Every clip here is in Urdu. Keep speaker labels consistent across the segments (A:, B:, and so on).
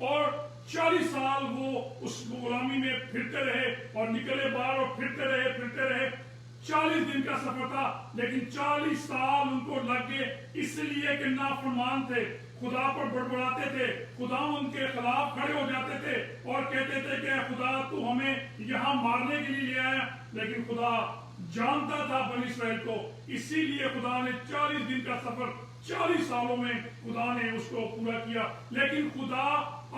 A: اور 40 سال وہ اس غلامی میں پھرتے رہے اور نکلے باہر اور پھرتے رہے 40 دن کا سفر تھا، لیکن 40 سال ان کو لگ گئے، اس لیے کہ نافرمان تھے، خدا پر بڑبڑاتے تھے، خدا ان کے خلاف کھڑے ہو جاتے تھے اور کہتے تھے کہ خدا تو ہمیں یہاں مارنے کے لیے لے آیا، لیکن خدا جانتا تھا بنی اسرائیل کو، اسی لیے خدا نے 40 دن کا سفر 40 سالوں میں خدا نے اس کو پورا کیا۔ لیکن خدا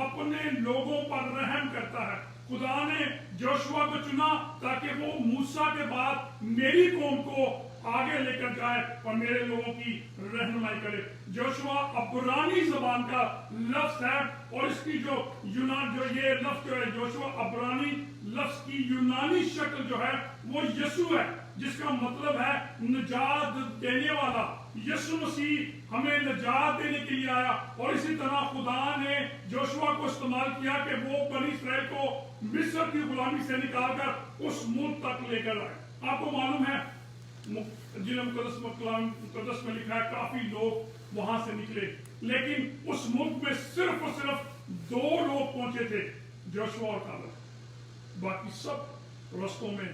A: اپنے لوگوں پر رحم کرتا ہے۔ خدا نے جوشوا کو چنا تاکہ وہ موسیٰ کے بعد میری قوم کو آگے لے کر جائے اور میرے لوگوں کی رہنمائی کرے۔ جوشوا عبرانی زبان کا لفظ ہے اور اس کی جو یہ لفظ جو ہے جوشوا عبرانی لفظ کی یونانی شکل جو ہے وہ یسوع ہے، جس کا مطلب ہے نجات دینے والا۔ یسوع مسیح ہمیں نجات دینے کے لیے آیا، اور اسی طرح خدا نے جوشوا کو استعمال کیا کہ وہ بنی اسرائیل کو مصر کی غلامی سے نکال کر اس ملک تک لے کر آئے۔ آپ کو معلوم ہے ضلع مقدس میں لکھا ہے کافی لوگ وہاں سے نکلے، لیکن اس ملک میں صرف اور صرف 2 لوگ پہنچے تھے، جوشوا اور کالب، باقی سب رستوں میں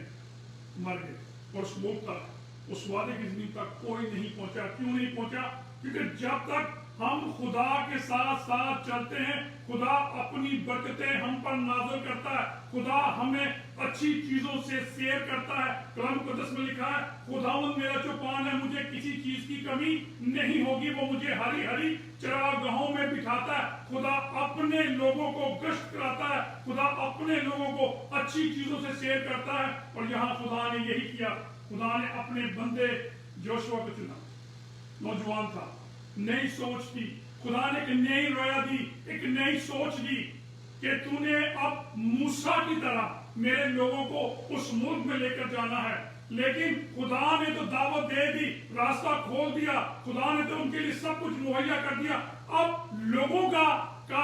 A: مر گئے اور اس ملک تک، اس وعدے کی زمین تک کوئی نہیں پہنچا۔ کیوں نہیں پہنچا؟ کیونکہ جب تک ہم خدا کے ساتھ ساتھ چلتے ہیں، خدا اپنی برکتیں ہم پر نازل کرتا ہے، خدا ہمیں اچھی چیزوں سے سیر کرتا ہے۔ کلام مقدس میں لکھا ہے خداوند میرا چوپان ہے، مجھے کسی چیز کی کمی نہیں ہوگی، وہ مجھے ہری ہری چراگاہوں میں بٹھاتا ہے۔ خدا اپنے لوگوں کو گشت کراتا ہے، خدا اپنے لوگوں کو اچھی چیزوں سے سیر کرتا ہے، اور یہاں خدا نے یہی کیا۔ خدا نے اپنے بندے جوشوا کو چنا، نوجوان تھا، نئی سوچ تھی، خدا نے ایک نئی رویا دی، ایک نئی سوچ دی کہ تو نے اب موسیٰ کی طرح میرے لوگوں کو اس ملک میں لے کر جانا ہے۔ لیکن خدا نے تو دعوت دے دی، راستہ کھول دیا، خدا نے تو ان کے لیے سب کچھ مہیا کر دیا، اب لوگوں کا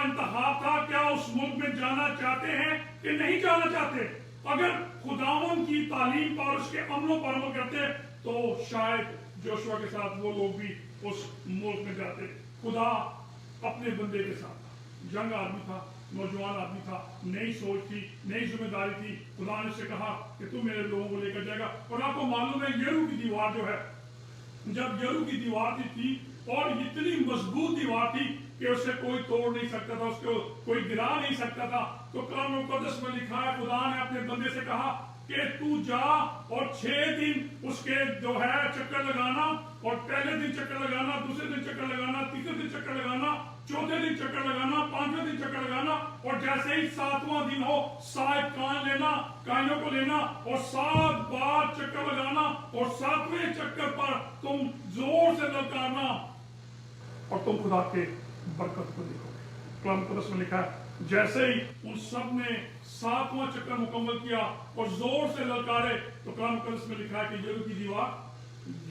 A: انتخاب تھا کیا اس ملک میں جانا چاہتے ہیں کہ نہیں جانا چاہتے۔ اگر خداوند کی تعلیم پر اس کے عملوں پر عمل کرتے تو شاید جوشوا کے ساتھ وہ لوگ بھی اس ملک میں جاتے۔ خدا اپنے بندے کے ساتھ تھا، جنگ آدمی تھا، نوجوان آدمی تھا، نئی سوچ تھی، نئی ذمہ داری تھی۔ خدا نے اس سے کہا کہ تم میرے لوگوں کو لے کر جائے گا۔ اور آپ کو معلوم ہے یریکو کی دیوار جو ہے، جب یریکو کی دیوار تھی اور اتنی مضبوط دیوار تھی کہ اسے کوئی توڑ نہیں سکتا تھا، اس کو کوئی گرا نہیں سکتا تھا، تو کلام مقدس میں لکھا ہے خدا نے اپنے بندے سے کہا کہ تو جا اور 6 دن اس کے جو ہے چکر لگانا، اور پہلے دن چکر لگانا، دوسرے دن چکر لگانا، تیسرے دن چکر لگانا، چوتھے دن چکر لگانا، 5ویں دن چکر لگانا، اور جیسے ہی 7واں دن ہو 7 کان لینا، کائنوں کو لینا اور 7 بار چکر لگانا، اور 7ویں چکر پر تم زور سے للکارنا اور تم خدا کے برکت کو دیکھو گے۔ کلام مقدس میں لکھا ہے جیسے ہی ان سب نے 7واں چکر مکمل کیا اور زور سے للکارے تو کلام مقدس میں لکھا ہے کہ یریکو کی دیوار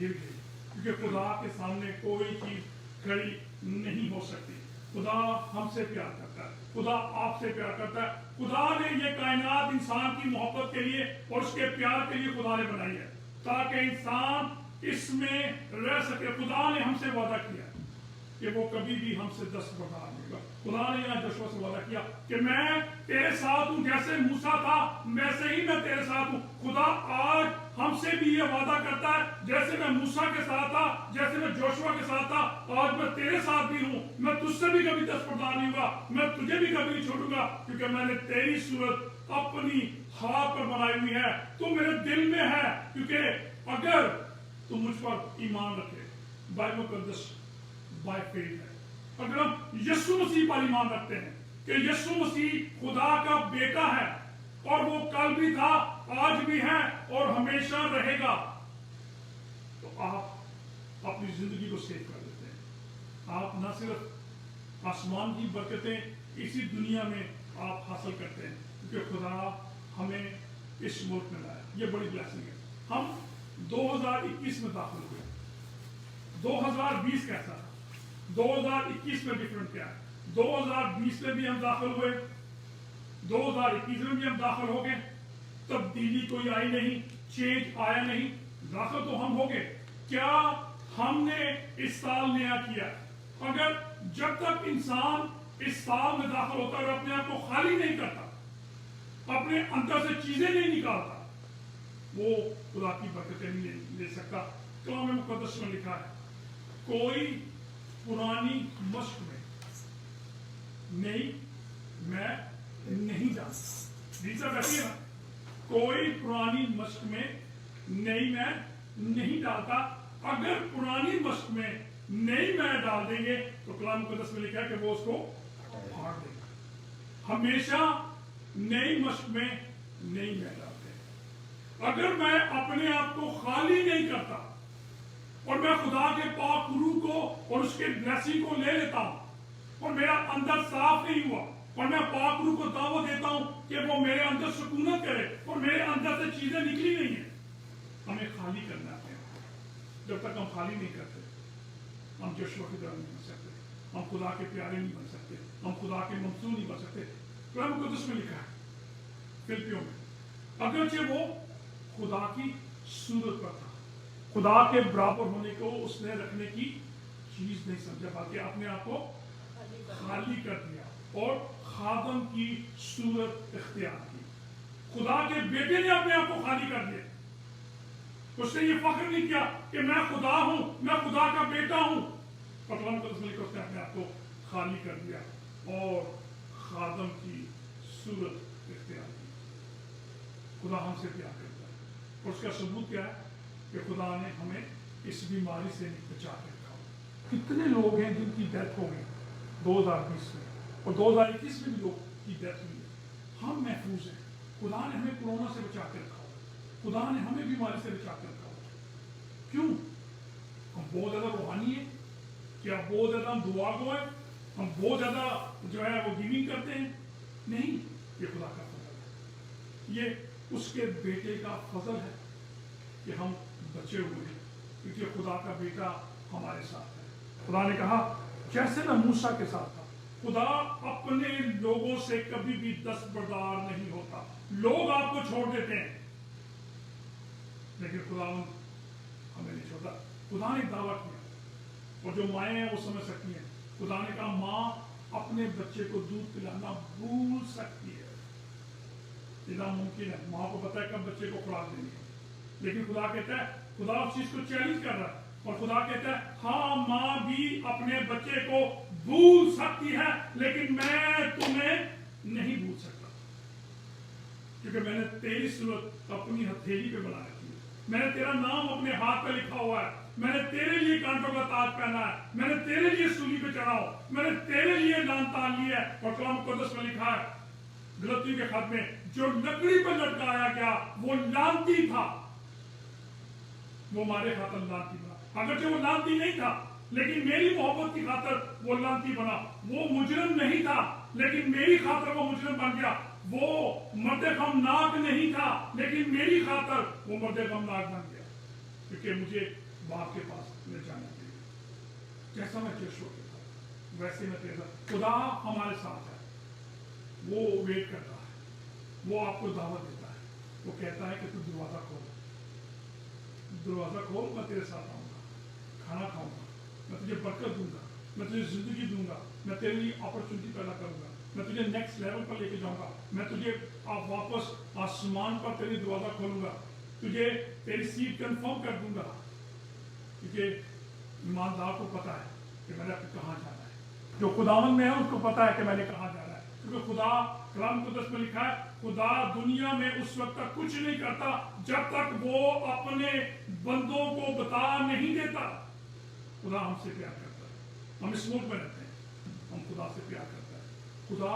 A: گر گئی، کیونکہ خدا کے سامنے کوئی چیز کھڑی نہیں ہو سکتی۔ خدا ہم سے پیار کرتا ہے، خدا آپ سے پیار کرتا ہے۔ خدا نے یہ کائنات انسان کی محبت کے لیے اور اس کے پیار کے لیے خدا نے بنائی ہے تاکہ انسان اس میں رہ سکے۔ خدا نے ہم سے وعدہ کیا کہ وہ کبھی بھی ہم سے دستبردار نہیں ہوگا۔ خدا نے یہاں جوشوا سے وعدہ کیا کہ میں تیرے ساتھ ہوں، جیسے موسیٰ تھا ویسے ہی میں تیرے ساتھ ہوں۔ خدا آج ہم سے بھی یہ وعدہ کرتا ہے جیسے میں موسیٰ کے ساتھ تھا، جیسے میں جوشوا کے ساتھ تھا، آج میں تیرے ساتھ بھی ہوں۔ میں تجھ سے بھی کبھی دستبردار نہیں ہوگا، میں تجھے بھی کبھی نہیں چھوڑوں گا، کیونکہ میں نے تیری صورت اپنی ہاتھ پر بنائی ہوئی ہے، تو میرے دل میں ہے۔ کیونکہ اگر تو مجھ پر ایمان رکھے، بائبل مقدس بائی فیتھ ہے، اگر ہم یسوع مسیح پر ایمان رکھتے ہیں کہ یسوع مسیح خدا کا بیٹا ہے اور وہ کل بھی تھا، آج بھی ہے اور ہمیشہ رہے گا، تو آپ اپنی زندگی کو سیو کر دیتے ہیں۔ آپ نہ صرف آسمان کی برکتیں اسی دنیا میں آپ حاصل کرتے ہیں، کیونکہ خدا ہمیں اس ملک میں لایا، یہ بڑی بلیسنگ ہے۔ ہم 2021 میں داخل ہوئے، 2020 کیسا تھا، 2021 میں ڈفرنٹ کیا ہے، 2020 میں بھی ہم داخل ہوئے، 2021 میں بھی ہم داخل ہو گئے، تبدیلی کوئی آئی نہیں، چینج آیا نہیں، داخل تو ہم ہو گئے۔ کیا ہم نے اس سال نیا کیا؟ اگر جب تک انسان اس سال میں داخل ہوتا ہے اور اپنے آپ کو خالی نہیں کرتا، اپنے اندر سے چیزیں نہیں نکالتا، وہ خدا کی برکتیں نہیں لے سکتا۔ کلام مقدس میں لکھا ہے کوئی پرانی مشق میں نئی میں نہیں جانتا۔ نیچے بیٹھیے نا، کوئی پرانی مشق میں نئی میں نہیں ڈالتا، اگر پرانی مشق میں نئی میں ڈال دیں گے تو کلام مقدس میں لکھا ہے کہ وہ اس کو پھاڑ دے گا۔ ہمیشہ نئی مشق میں نئی میں ڈالتے ہیں۔ اگر میں اپنے آپ کو خالی نہیں کرتا اور میں خدا کے پاک روح کو اور اس کے بلیسنگ کو لے لیتا ہوں اور میرا اندر صاف نہیں ہوا اور میں پاک روح کو دعوت دیتا ہوں کہ وہ میرے اندر سکونت کرے اور میرے اندر سے چیزیں نکلی نہیں ہیں، ہمیں خالی کرنا ہے۔ جب تک ہم خالی نہیں کرتے ہم یشوع کی طرح نہیں بن سکتے، ہم خدا کے پیارے نہیں بن سکتے، ہم خدا کے ممسو نہیں بن سکتے۔ قرآن مقدس میں لکھا ہے فلپیوں میں اگرچہ وہ خدا کی صورت پر تھا، خدا کے برابر ہونے کو اس نے رکھنے کی چیز نہیں سمجھا، بلکہ اپنے آپ کو خالی کر دیا اور خادم کی صورت اختیار کی۔ خدا کے بیٹے نے اپنے آپ کو خالی کر دیا، اس نے یہ فخر نہیں کیا کہ میں خدا ہوں، میں خدا کا بیٹا ہوں، قرآن مقدس میں لکھا اس نے اپنے آپ کو خالی کر دیا اور خادم کی صورت اختیار کی۔ خدا ہم سے پیار کرتا ہے اور اس کا ثبوت کیا ہے کہ خدا نے ہمیں اس بیماری سے بچا کے رکھا۔ کتنے لوگ ہیں جن کی ڈیتھ ہو گئی 2020 میں اور 2021 میں بھی لوگ کی ڈیتھ ہوئی ہے، ہم محفوظ ہیں۔ خدا نے ہمیں کورونا سے بچا کے رکھا، خدا نے ہمیں بیماری سے بچا کے رکھا۔ کیوں؟ ہم بہت زیادہ روحانی ہیں کیا؟ بہت زیادہ ہم دعا گو ہیں؟ ہم بہت زیادہ جو ہے وہ گیونگ کرتے ہیں؟ نہیں، یہ خدا کا فضل ہے، یہ اس کے بیٹے کا فضل ہے کہ ہم بچے ہوئے ہیں، کیونکہ خدا کا بیٹا ہمارے ساتھ ہے۔ خدا نے کہا جیسے میں موسیٰ کے ساتھ تھا، خدا اپنے لوگوں سے کبھی بھی دستبردار نہیں ہوتا۔ لوگ آپ کو چھوڑ دیتے ہیں لیکن خدا ہمیں نہیں چھوڑتا۔ خدا نے دعویٰ کیا اور جو مائیں ہیں وہ سمجھ سکتی ہیں، خدا نے کہا ماں اپنے بچے کو دودھ پلانا بھول سکتی ہے، یہ ناممکن ہے۔ ماں کو پتا ہے کب بچے کو خوراک دینی ہے، لیکن خدا کہتا ہے، خدا اس چیز کو چیلنج کر رہا ہے اور خدا کہتا ہے ہاں ماں بھی اپنے بچے کو بھول سکتی ہے لیکن میں تمہیں نہیں بھول سکتا، کیونکہ میں نے تیری صورت اپنی ہتھیلی پہ بنا رکھی ہے، میں نے تیرا نام اپنے ہاتھ پہ لکھا ہوا ہے، میں نے تیرے لیے کانٹوں کا تاج پہنا ہے، میں نے تیرے لیے سولی پہ چڑھا ہوں، میں نے تیرے لیے لان تان لی ہے۔ اور کلام مقدس میں لکھا ہے غلطی کے خط میں جو لکڑی پہ لٹکایا گیا وہ لانتی تھا، وہ ہمارے خاطر لانتی بنا، اگرچہ وہ لانتی نہیں تھا لیکن میری محبت کی خاطر وہ لانتی بنا۔ وہ مجرم نہیں تھا لیکن میری خاطر وہ مجرم بن گیا۔ وہ مرد غمناک نہیں تھا لیکن میری خاطر وہ مرد غمناک بن گیا، کیونکہ مجھے باپ کے پاس لے جانا چاہیے۔ جیسا میں یشوع کے تھا ویسے میں تیرا۔ خدا ہمارے ساتھ ہے، وہ ویٹ کرتا ہے، وہ آپ کو دعوت دیتا ہے، وہ کہتا ہے کہ تو دروازہ کھول، دروازہ کھول، میں تیرے ساتھ آؤں گا، کھانا کھاؤں گا، میں تجھے برکت دوں گا، میں تجھے زندگی دوں گا، میں تیرے لیے اپرچونٹی پیدا کروں گا، میں تجھے نیکسٹ لیول پر لے کے جاؤں گا، میں تجھے واپس آسمان پر تیری دروازہ کھولوں گا، تجھے تیری سیٹ کنفرم کر دوں گا، کیونکہ ایماندار کو پتا ہے کہ میں نے کہاں جانا ہے، جو خداوند میں ہے اس کو پتا ہے کہ میں نے کہاں جانا ہے، کیونکہ خدا کلام مقدس میں لکھا ہے خدا دنیا میں اس وقت تک کچھ نہیں کرتا جب تک وہ اپنے بندوں کو بتا نہیں دیتا۔ خدا ہم سے پیار کرتا ہے، ہم اس ملک میں رہتے ہیں، ہم خدا سے پیار کرتا ہے، خدا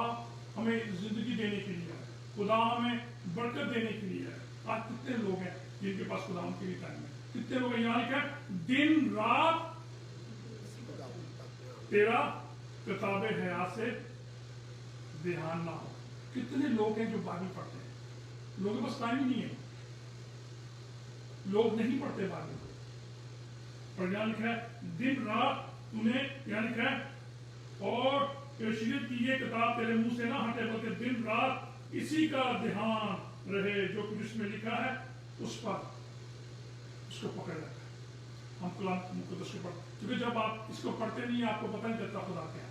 A: ہمیں زندگی دینے کے لیے ہے، خدا ہمیں برکت دینے کے لیے ہے۔ آج کتنے لوگ ہیں جن کے پاس خدا کے لیے ٹائم ہے؟ کتنے لوگ ہیں یہاں لکھا ہے دن رات تیرا کتاب حیات سے دھیان نہ ہو۔ کتنے لوگ ہیں جو بائبل پڑھتے ہیں؟ لوگوں کے پاس ٹائم ہی نہیں ہے، لوگ نہیں پڑھتے بائبل کو، اور یہاں لکھا ہے دن رات انہیں، یہاں لکھا ہے اور شریعت کی یہ کتاب تیرے منہ سے نہ ہٹے بلکہ دن رات اسی کا دھیان رہے، جو کچھ اس میں لکھا ہے اس پر اس کو پکڑ رکھا ہے۔ ہم کلام مقدس کو پڑھتے، کیونکہ جب آپ اس کو پڑھتے نہیں آپ کو پتہ نہیں چلتا خدا کیا ہے،